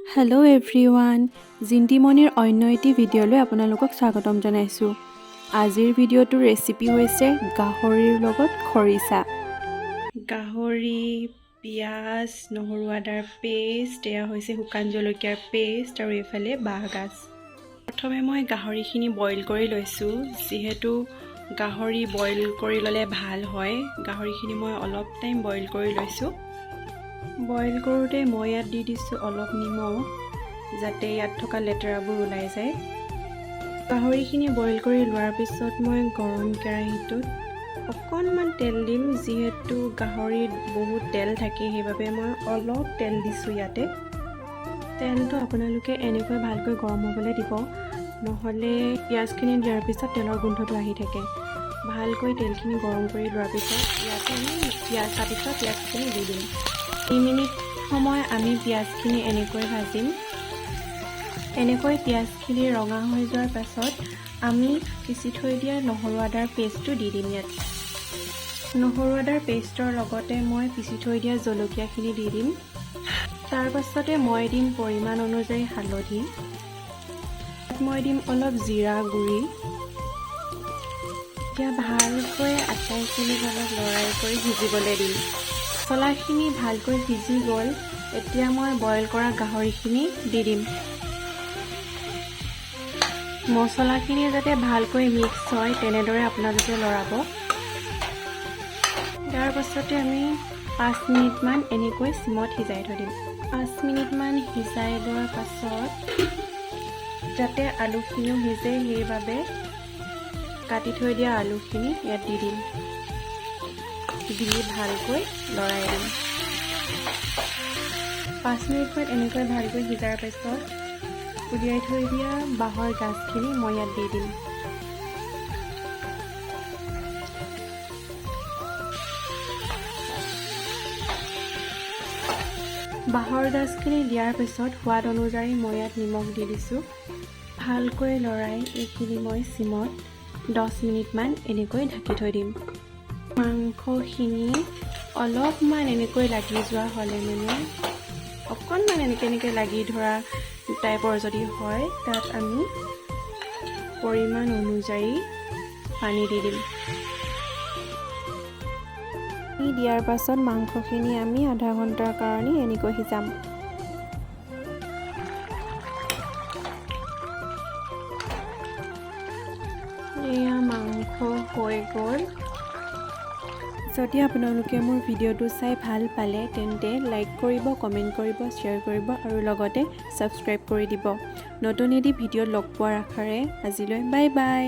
Hello' everyone, জিন্তিমণিৰ অন্য এটি ভিডিঅ'লৈ আপোনালোকক স্বাগতম জনাইছোঁ। আজিৰ ভিডিঅ'টোৰ ৰেচিপি হৈছে গাহৰিৰ লগত খৰিচা। গাহৰি, পিঁয়াজ, নহৰু আদাৰ পেষ্ট, এয়া হৈছে শুকান জলকীয়াৰ পেষ্ট আৰু এইফালে বাঁহগাজ। প্ৰথমে মই গাহৰিখিনি বইল কৰি লৈছোঁ। যিহেতু গাহৰি বইল কৰি ল'লে ভাল হয়, গাহৰিখিনি মই অলপ টাইম বইল কৰি লৈছোঁ। বইল কৰোঁতে মই ইয়াত দি দিছোঁ অলপ নিমখ, যাতে ইয়াত থকা লেতেৰাবোৰ ওলাই যায়। গাহৰিখিনি বইল কৰি লোৱাৰ পিছত মই গৰম কেৰাহীটোত অকণমান তেল দিম। যিহেতু গাহৰিত বহুত তেল থাকে, সেইবাবে মই অলপ তেল দিছোঁ ইয়াতে। তেলটো আপোনালোকে এনেকৈ ভালকৈ গৰম হ'বলৈ দিব, নহ'লে পিঁয়াজখিনি দিয়াৰ পিছত তেলৰ গোন্ধটো আহি থাকে। ভালকৈ তেলখিনি গৰম কৰি লোৱাৰ পিছত ইয়াতে আমি পিঁয়াজখিনি দি দিম। 2 মিনিট সময় আমি পিঁয়াজখিনি এনেকৈ ভাজিম। এনেকৈ পিঁয়াজখিনি ৰঙা হৈ যোৱাৰ পাছত আমি পিচি থৈ দিয়া নহৰু আদাৰ পেষ্টটো দি দিম ইয়াত। নহৰু আদাৰ পেষ্টৰ লগতে মই পিচি থৈ দিয়া জলকীয়াখিনি দি দিম। তাৰ পাছতে মই দিম পৰিমাণ অনুযায়ী হালধি, মই দিম অলপ জিৰা গুড়ি। এতিয়া ভালকৈ আটাইখিনি অলপ লৰাই কৰি সিজিবলৈ দিম। মছলাখিনি ভালকৈ সিজি গ'ল। এতিয়া মই বইল কৰা গাহৰিখিনি দি দিম। মছলাখিনি যাতে ভালকৈ মিক্স হয় তেনেদৰে আপোনালোকে লৰাব। তাৰ পাছতে আমি 5 মিনিটমান এনেকৈ চিমত সিজাই থৈ দিম। 5 মিনিটমান সিজাই লোৱাৰ পাছত যাতে আলুখিনিও সিজে, সেইবাবে কাটি থৈ দিয়া আলুখিনি ইয়াত দি দিম। দি ভালকৈ লৰাই দিম। 5 মিনিটমান এনেকৈ ভালকৈ সিজাৰ পাছত উলিয়াই থৈ দিয়া বাঁহৰ গাজখিনি মই ইয়াত দি দিম। বাঁহৰ গাজখিনি দিয়াৰ পিছত সোৱাদ অনুযায়ী মই ইয়াত নিমখ দি দিছোঁ। ভালকৈ লৰাই এইখিনি মই চিমত 10 মিনিটমান এনেকৈ ঢাকি থৈ দিম। মাংসখিনি অলপমান এনেকৈ লাগি যোৱা হ'লে অকণমান এনেকৈ লাগি ধৰা টাইপৰ যদি হয়, তাত আমি পৰিমাণ অনুযায়ী পানী দি দিম। পানী দিয়াৰ পাছত মাংসখিনি আমি আধা ঘণ্টাৰ কাৰণে এনেকৈ সিজাম। এয়া মাংস হৈ গ'ল। যদি আপোনালোকে মোৰ ভিডিঅ'টো চাই ভাল পালে তেন্তে লাইক কৰিব, কমেণ্ট কৰিব, শ্বেয়াৰ কৰিব আৰু লগতে ছাবস্ক্ৰাইব কৰি দিব। নতুন এটি ভিডিঅ'ত লগ পোৱাৰ আশাৰে আজিলৈ বাই বাই।